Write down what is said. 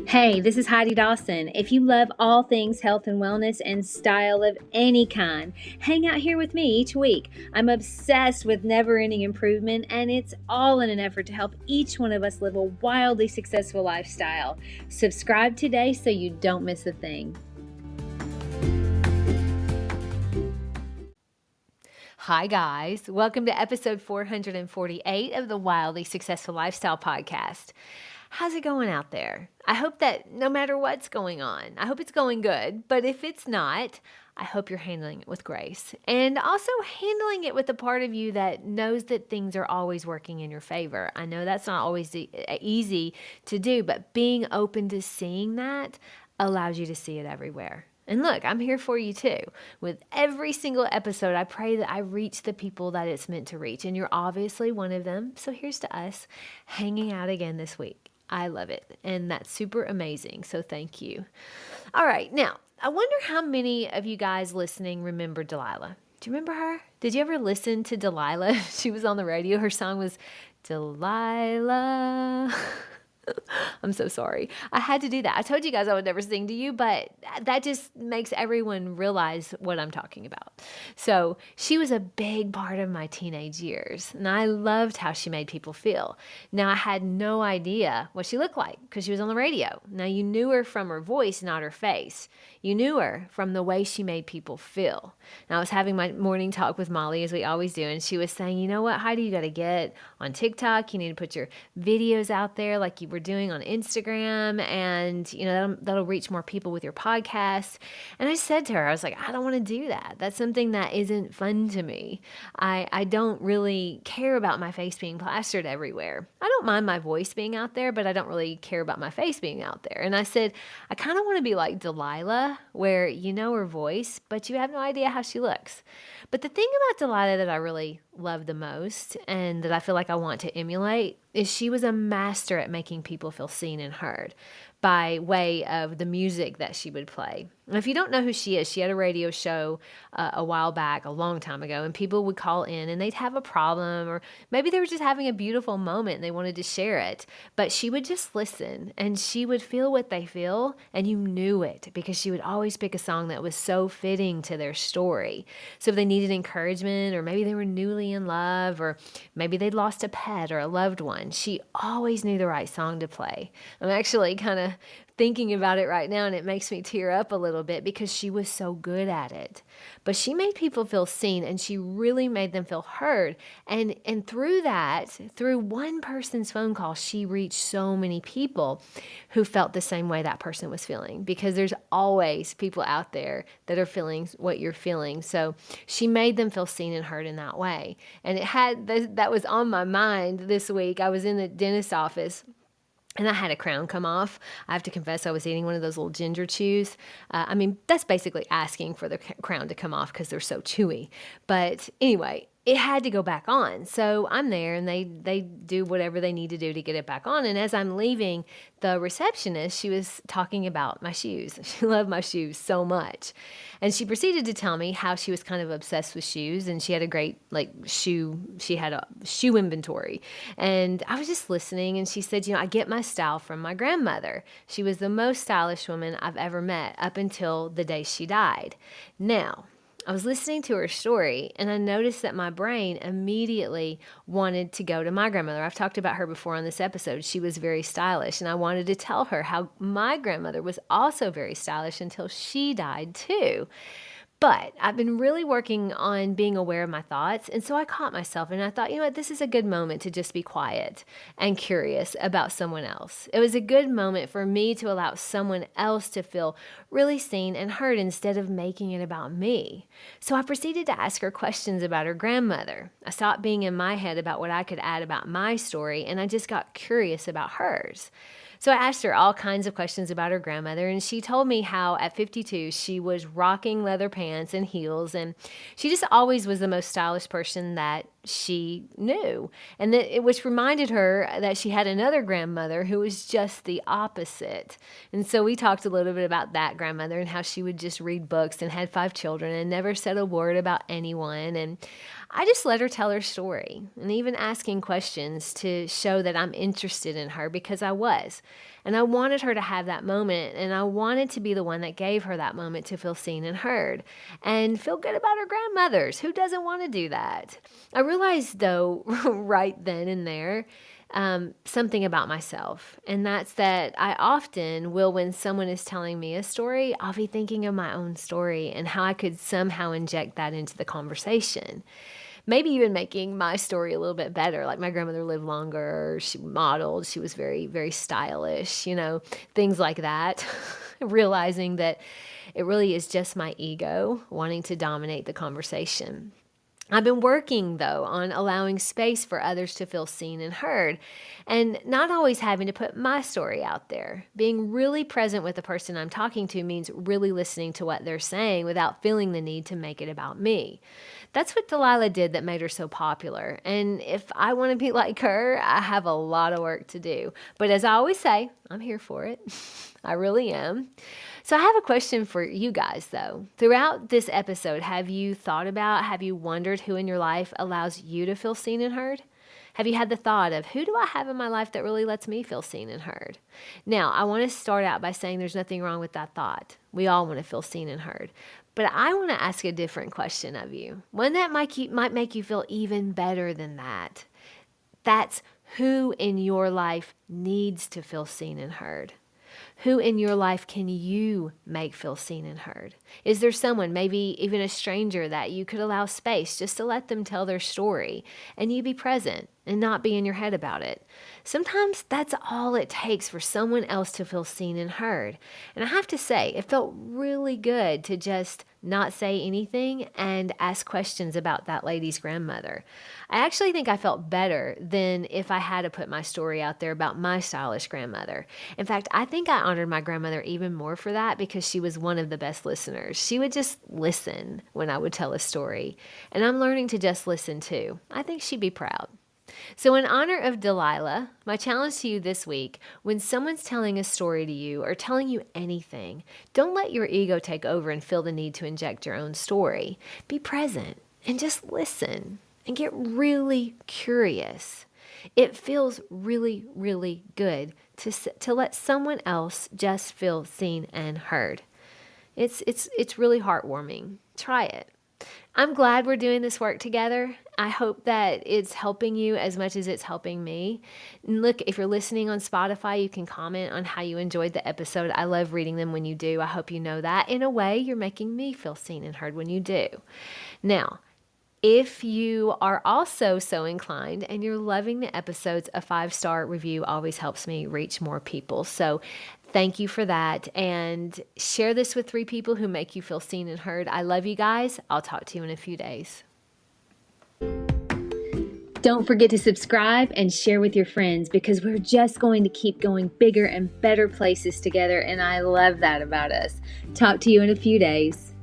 Hey, this is Heidi Dawson. If you love all things health and wellness and style of any kind, hang out here with me each week. I'm obsessed with never-ending improvement, and it's all in an effort to help each one of us live a wildly successful lifestyle. Subscribe today so you don't miss a thing. Hi, guys. Welcome to episode 448 of the Wildly Successful Lifestyle Podcast. How's it going out there? I hope that no matter what's going on, I hope it's going good. But if it's not, I hope you're handling it with grace and also handling it with the part of you that knows that things are always working in your favor. I know that's not always easy to do, but being open to seeing that allows you to see it everywhere. And look, I'm here for you too. With every single episode, I pray that I reach the people that it's meant to reach. And you're obviously one of them. So here's to us hanging out again this week. I love it. And that's super amazing. So thank you. All right. Now, I wonder how many of you guys listening remember Delilah. Do you remember her? Did you ever listen to Delilah? She was on the radio. Her song was Delilah. I'm so sorry. I had to do that. I told you guys I would never sing to you, but that just makes everyone realize what I'm talking about. So she was a big part of my teenage years, and I loved how she made people feel. Now, I had no idea what she looked like because she was on the radio. Now, you knew her from her voice, not her face. You knew her from the way she made people feel. Now, I was having my morning talk with Molly, as we always do, and she was saying, you know what, Heidi, you got to get on TikTok. You need to put your videos out there like you were doing on Instagram, and that'll reach more people with your podcast. And I said to her, I was like, I don't want to do that. That's something that isn't fun to me. I don't really care about my face being plastered everywhere. I don't mind my voice being out there, but I don't really care about my face being out there. And I said, I kind of want to be like Delilah, where you know her voice, but you have no idea how she looks. But the thing about Delilah that I really love the most and that I feel like I want to emulate is she was a master at making people feel seen and heard by way of the music that she would play. And if you don't know who she is, she had a radio show a while back, a long time ago, and people would call in and they'd have a problem, or maybe they were just having a beautiful moment and they wanted to share it. But she would just listen and she would feel what they feel, and you knew it because she would always pick a song that was so fitting to their story. So if they needed encouragement, or maybe they were newly in love, or maybe they'd lost a pet or a loved one, she always knew the right song to play. I'm actually kind of thinking about it right now, and it makes me tear up a little bit because she was so good at it. But she made people feel seen, and she really made them feel heard. And through that, through one person's phone call, she reached so many people who felt the same way that person was feeling, because there's always people out there that are feeling what you're feeling. So she made them feel seen and heard in that way. And that was on my mind this week. I was in the dentist's office, and I had a crown come off. I have to confess, I was eating one of those little ginger chews. That's basically asking for the crown to come off because they're so chewy. But anyway, it had to go back on. So I'm there, and they do whatever they need to do to get it back on. And as I'm leaving, the receptionist, she was talking about my shoes. She loved my shoes so much. And she proceeded to tell me how she was kind of obsessed with shoes, and she had a great she had a shoe inventory. And I was just listening, and she said, I get my style from my grandmother. She was the most stylish woman I've ever met up until the day she died. Now, I was listening to her story, and I noticed that my brain immediately wanted to go to my grandmother. I've talked about her before on this episode. She was very stylish, and I wanted to tell her how my grandmother was also very stylish until she died too. But I've been really working on being aware of my thoughts, and so I caught myself, and I thought, this is a good moment to just be quiet and curious about someone else. It was a good moment for me to allow someone else to feel really seen and heard instead of making it about me. So I proceeded to ask her questions about her grandmother. I stopped being in my head about what I could add about my story, and I just got curious about hers. So I asked her all kinds of questions about her grandmother, and she told me how at 52 she was rocking leather pants and heels, and she just always was the most stylish person that she knew, and which reminded her that she had another grandmother who was just the opposite. And so we talked a little bit about that grandmother and how she would just read books and had 5 children and never said a word about anyone. And I just let her tell her story, and even asking questions to show that I'm interested in her, because I was. And I wanted her to have that moment, and I wanted to be the one that gave her that moment to feel seen and heard and feel good about her grandmothers. Who doesn't want to do that? I realized, though, right then and there, something about myself. And that's that I often will, when someone is telling me a story, I'll be thinking of my own story and how I could somehow inject that into the conversation. Maybe even making my story a little bit better. Like, my grandmother lived longer, she modeled, she was very, very stylish, things like that. Realizing that it really is just my ego wanting to dominate the conversation. I've been working, though, on allowing space for others to feel seen and heard, and not always having to put my story out there. Being really present with the person I'm talking to means really listening to what they're saying without feeling the need to make it about me. That's what Delilah did that made her so popular, and if I want to be like her, I have a lot of work to do. But as I always say, I'm here for it. I really am. So I have a question for you guys, though. Throughout this episode, have you wondered who in your life allows you to feel seen and heard? Have you had the thought of, who do I have in my life that really lets me feel seen and heard? Now, I want to start out by saying there's nothing wrong with that thought. We all want to feel seen and heard. But I want to ask a different question of you, one that might make you feel even better than that. That's, who in your life needs to feel seen and heard? Who in your life can you make feel seen and heard? Is there someone, maybe even a stranger, that you could allow space just to let them tell their story and you be present and not be in your head about it? Sometimes that's all it takes for someone else to feel seen and heard. And I have to say, it felt really good to just not say anything and ask questions about that lady's grandmother. I actually think I felt better than if I had to put my story out there about my stylish grandmother. In fact, I think I honored my grandmother even more for that, because she was one of the best listeners. She would just listen when I would tell a story, and I'm learning to just listen too. I think she'd be proud. So in honor of Delilah, my challenge to you this week, when someone's telling a story to you or telling you anything, don't let your ego take over and feel the need to inject your own story. Be present and just listen and get really curious. It feels really, really good to let someone else just feel seen and heard. It's really heartwarming. Try it. I'm glad we're doing this work together. I hope that it's helping you as much as it's helping me. And look, if you're listening on Spotify, you can comment on how you enjoyed the episode. I love reading them when you do. I hope you know that. In a way, you're making me feel seen and heard when you do. Now, if you are also so inclined and you're loving the episodes, a 5-star review always helps me reach more people. So thank you for that. And share this with 3 people who make you feel seen and heard. I love you guys. I'll talk to you in a few days. Don't forget to subscribe and share with your friends, because we're just going to keep going bigger and better places together. And I love that about us. Talk to you in a few days.